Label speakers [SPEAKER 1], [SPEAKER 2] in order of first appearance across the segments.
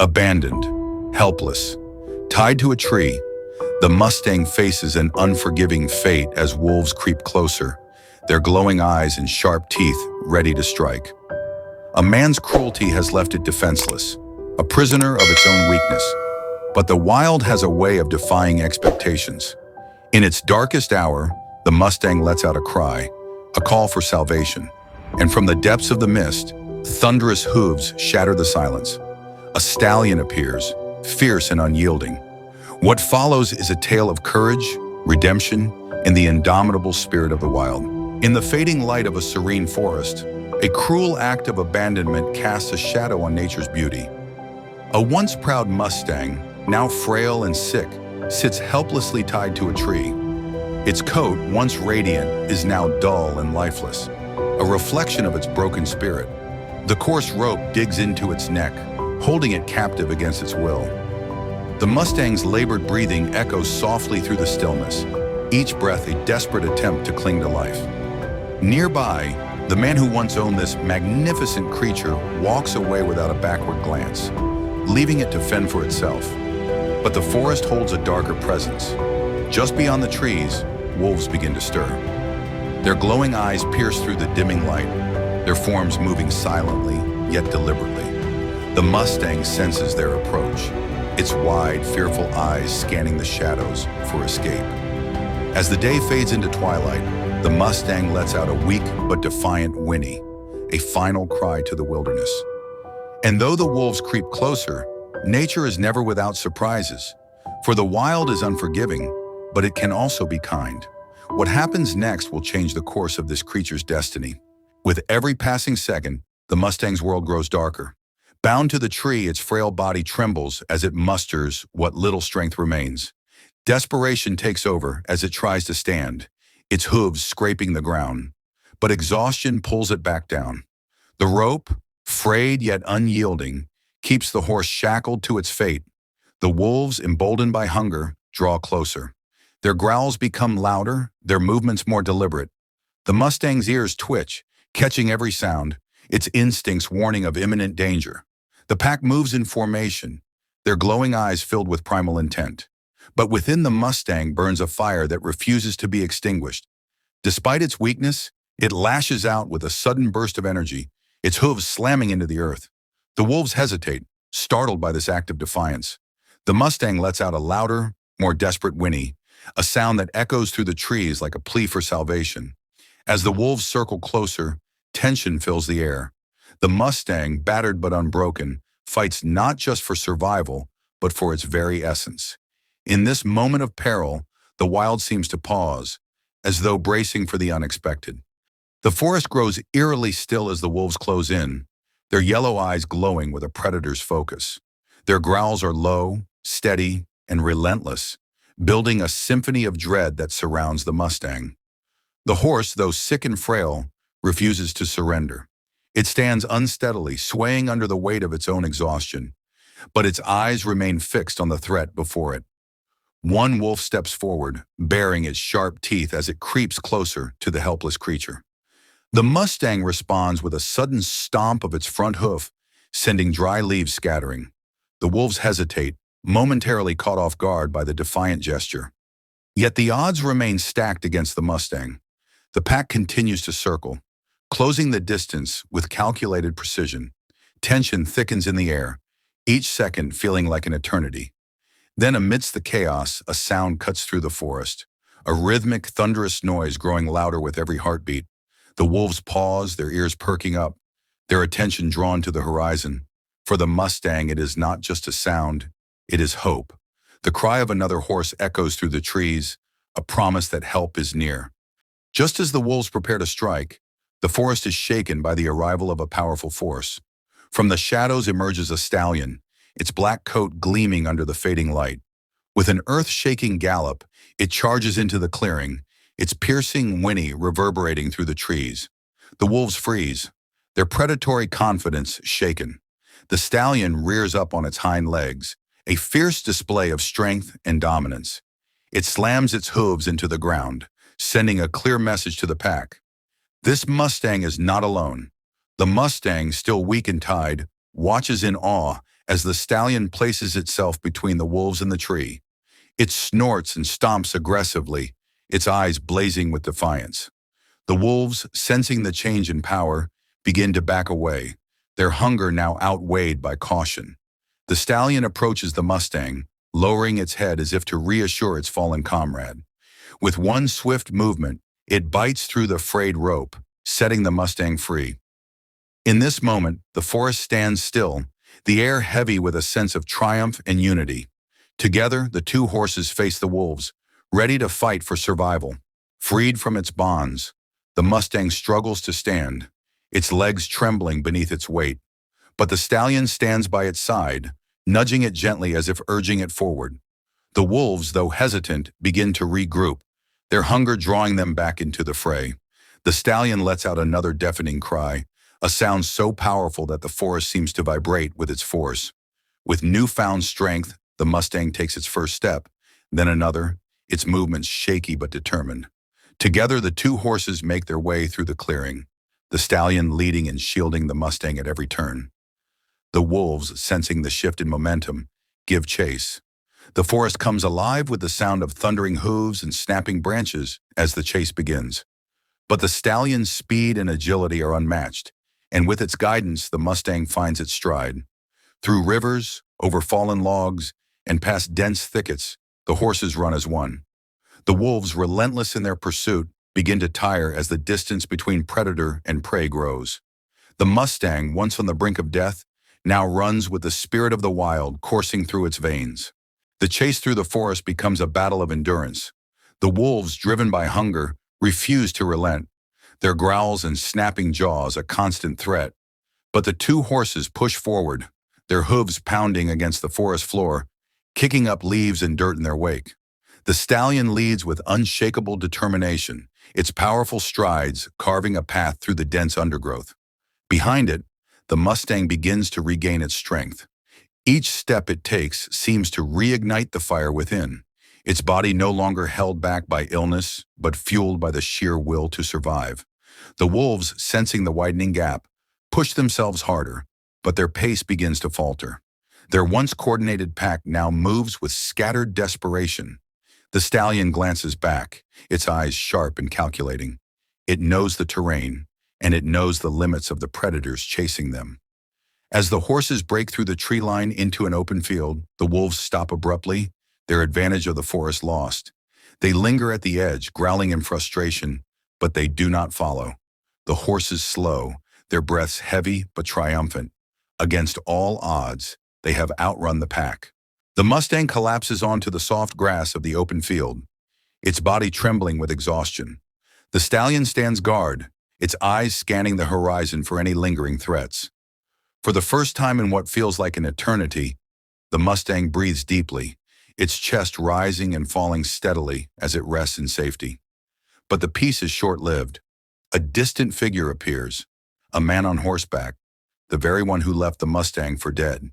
[SPEAKER 1] Abandoned, helpless, tied to a tree, the Mustang faces an unforgiving fate as wolves creep closer, their glowing eyes and sharp teeth ready to strike. A man's cruelty has left it defenseless, a prisoner of its own weakness. But the wild has a way of defying expectations. In its darkest hour, the Mustang lets out a cry, a call for salvation. And from the depths of the mist, thunderous hooves shatter the silence. A stallion appears, fierce and unyielding. What follows is a tale of courage, redemption, and the indomitable spirit of the wild. In the fading light of a serene forest, a cruel act of abandonment casts a shadow on nature's beauty. A once proud Mustang, now frail and sick, sits helplessly tied to a tree. Its coat, once radiant, is now dull and lifeless, a reflection of its broken spirit. The coarse rope digs into its neck, holding it captive against its will. The Mustang's labored breathing echoes softly through the stillness, each breath a desperate attempt to cling to life. Nearby, the man who once owned this magnificent creature walks away without a backward glance, leaving it to fend for itself. But the forest holds a darker presence. Just beyond the trees, wolves begin to stir. Their glowing eyes pierce through the dimming light, their forms moving silently, yet deliberately. The Mustang senses their approach, its wide, fearful eyes scanning the shadows for escape. As the day fades into twilight, the Mustang lets out a weak but defiant whinny, a final cry to the wilderness. And though the wolves creep closer, nature is never without surprises. For the wild is unforgiving, but it can also be kind. What happens next will change the course of this creature's destiny. With every passing second, the Mustang's world grows darker. Bound to the tree, its frail body trembles as it musters what little strength remains. Desperation takes over as it tries to stand, its hooves scraping the ground. But exhaustion pulls it back down. The rope, frayed yet unyielding, keeps the horse shackled to its fate. The wolves, emboldened by hunger, draw closer. Their growls become louder, their movements more deliberate. The Mustang's ears twitch, catching every sound, its instincts warning of imminent danger. The pack moves in formation, their glowing eyes filled with primal intent. But within the Mustang burns a fire that refuses to be extinguished. Despite its weakness, it lashes out with a sudden burst of energy, its hooves slamming into the earth. The wolves hesitate, startled by this act of defiance. The Mustang lets out a louder, more desperate whinny, a sound that echoes through the trees like a plea for salvation. As the wolves circle closer, tension fills the air. The Mustang, battered but unbroken, fights not just for survival, but for its very essence. In this moment of peril, the wild seems to pause, as though bracing for the unexpected. The forest grows eerily still as the wolves close in, their yellow eyes glowing with a predator's focus. Their growls are low, steady, and relentless, building a symphony of dread that surrounds the Mustang. The horse, though sick and frail, refuses to surrender. It stands unsteadily, swaying under the weight of its own exhaustion, but its eyes remain fixed on the threat before it. One wolf steps forward, baring its sharp teeth as it creeps closer to the helpless creature. The Mustang responds with a sudden stomp of its front hoof, sending dry leaves scattering. The wolves hesitate, momentarily caught off guard by the defiant gesture. Yet the odds remain stacked against the Mustang. The pack continues to circle, closing the distance with calculated precision. Tension thickens in the air, each second feeling like an eternity. Then amidst the chaos, a sound cuts through the forest, a rhythmic, thunderous noise growing louder with every heartbeat. The wolves pause, their ears perking up, their attention drawn to the horizon. For the Mustang, it is not just a sound, it is hope. The cry of another horse echoes through the trees, a promise that help is near. Just as the wolves prepare to strike, the forest is shaken by the arrival of a powerful force. From the shadows emerges a stallion, its black coat gleaming under the fading light. With an earth-shaking gallop, it charges into the clearing, its piercing whinny reverberating through the trees. The wolves freeze, their predatory confidence shaken. The stallion rears up on its hind legs, a fierce display of strength and dominance. It slams its hooves into the ground, sending a clear message to the pack. This Mustang is not alone. The Mustang, still weak and tied, watches in awe As the stallion places itself between the wolves and the tree, it snorts and stomps aggressively, its eyes blazing with defiance. The wolves, sensing the change in power, begin to back away, their hunger now outweighed by caution. The stallion approaches the Mustang, lowering its head as if to reassure its fallen comrade. With one swift movement, it bites through the frayed rope, setting the Mustang free. In this moment, the forest stands still, the air heavy with a sense of triumph and unity. Together, the two horses face the wolves, ready to fight for survival. Freed from its bonds, the Mustang struggles to stand, its legs trembling beneath its weight. But the stallion stands by its side, nudging it gently as if urging it forward. The wolves, though hesitant, begin to regroup, their hunger drawing them back into the fray. The stallion lets out another deafening cry, a sound so powerful that the forest seems to vibrate with its force. With newfound strength, the Mustang takes its first step, then another, its movements shaky but determined. Together, the two horses make their way through the clearing, the stallion leading and shielding the Mustang at every turn. The wolves, sensing the shift in momentum, give chase. The forest comes alive with the sound of thundering hooves and snapping branches as the chase begins. But the stallion's speed and agility are unmatched, and with its guidance, the Mustang finds its stride. Through rivers, over fallen logs, and past dense thickets, the horses run as one. The wolves, relentless in their pursuit, begin to tire as the distance between predator and prey grows. The Mustang, once on the brink of death, now runs with the spirit of the wild coursing through its veins. The chase through the forest becomes a battle of endurance. The wolves, driven by hunger, refuse to relent, their growls and snapping jaws a constant threat. But the two horses push forward, their hooves pounding against the forest floor, kicking up leaves and dirt in their wake. The stallion leads with unshakable determination, its powerful strides carving a path through the dense undergrowth. Behind it, the Mustang begins to regain its strength. Each step it takes seems to reignite the fire within, its body no longer held back by illness, but fueled by the sheer will to survive. The wolves, sensing the widening gap, push themselves harder, but their pace begins to falter. Their once coordinated pack now moves with scattered desperation. The stallion glances back, its eyes sharp and calculating. It knows the terrain, and it knows the limits of the predators chasing them. As the horses break through the tree line into an open field, the wolves stop abruptly, their advantage of the forest lost. They linger at the edge, growling in frustration, but they do not follow. The horses slow, their breaths heavy but triumphant. Against all odds, they have outrun the pack. The Mustang collapses onto the soft grass of the open field, its body trembling with exhaustion. The stallion stands guard, its eyes scanning the horizon for any lingering threats. For the first time in what feels like an eternity, the Mustang breathes deeply, its chest rising and falling steadily as it rests in safety. But the peace is short-lived. A distant figure appears, a man on horseback, the very one who left the Mustang for dead.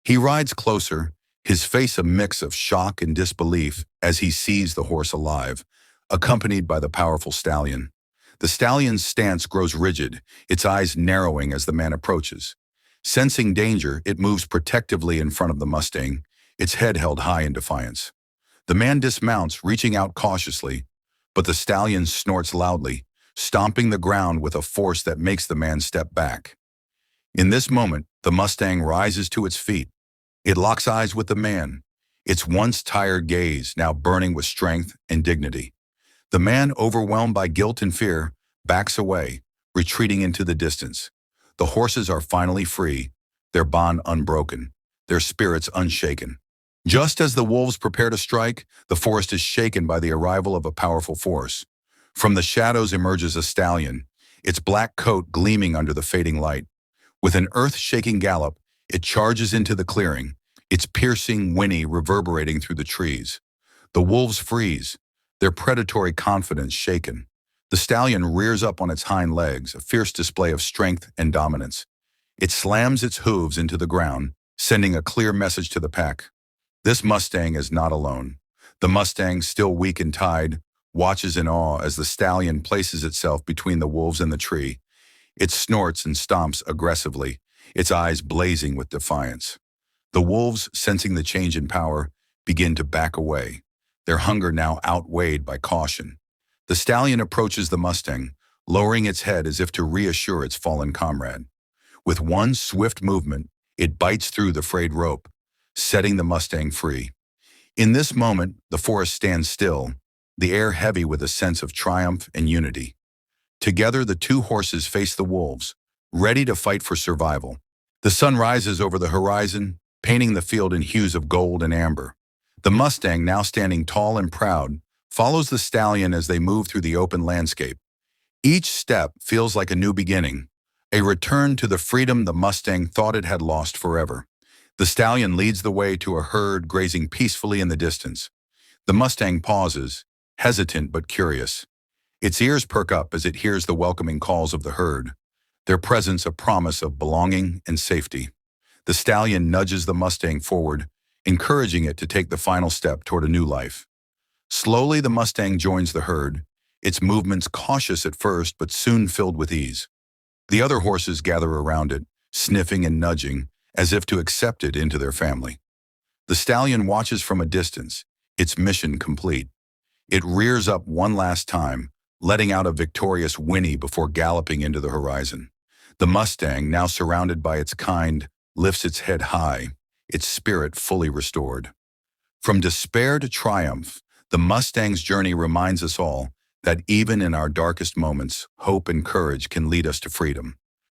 [SPEAKER 1] He rides closer, his face a mix of shock and disbelief as he sees the horse alive, accompanied by the powerful stallion. The stallion's stance grows rigid, its eyes narrowing as the man approaches. Sensing danger, it moves protectively in front of the Mustang, its head held high in defiance. The man dismounts, reaching out cautiously, but the stallion snorts loudly, stomping the ground with a force that makes the man step back. In this moment, the Mustang rises to its feet. It locks eyes with the man, its once tired gaze now burning with strength and dignity. The man, overwhelmed by guilt and fear, backs away, retreating into the distance. The horses are finally free, their bond unbroken, their spirits unshaken. Just as the wolves prepare to strike, the forest is shaken by the arrival of a powerful force. From the shadows emerges a stallion, its black coat gleaming under the fading light. With an earth-shaking gallop, it charges into the clearing, its piercing whinny reverberating through the trees. The wolves freeze, their predatory confidence shaken. The stallion rears up on its hind legs, a fierce display of strength and dominance. It slams its hooves into the ground, sending a clear message to the pack. This Mustang is not alone. The Mustang, still weak and tied, watches in awe as the stallion places itself between the wolves and the tree. It snorts and stomps aggressively, its eyes blazing with defiance. The wolves, sensing the change in power, begin to back away, their hunger now outweighed by caution. The stallion approaches the Mustang, lowering its head as if to reassure its fallen comrade. With one swift movement, it bites through the frayed rope, setting the Mustang free. In this moment, the forest stands still, the air heavy with a sense of triumph and unity. Together, the two horses face the wolves, ready to fight for survival. The sun rises over the horizon, painting the field in hues of gold and amber. The Mustang, now standing tall and proud, follows the stallion as they move through the open landscape. Each step feels like a new beginning, a return to the freedom the Mustang thought it had lost forever. The stallion leads the way to a herd grazing peacefully in the distance. The Mustang pauses, hesitant but curious. Its ears perk up as it hears the welcoming calls of the herd, their presence a promise of belonging and safety. The stallion nudges the Mustang forward, encouraging it to take the final step toward a new life. Slowly, the Mustang joins the herd, its movements cautious at first but soon filled with ease. The other horses gather around it, sniffing and nudging, as if to accept it into their family. The stallion watches from a distance, its mission complete. It rears up one last time, letting out a victorious whinny before galloping into the horizon. The Mustang, now surrounded by its kind, lifts its head high, its spirit fully restored. From despair to triumph, the Mustang's journey reminds us all that even in our darkest moments, hope and courage can lead us to freedom.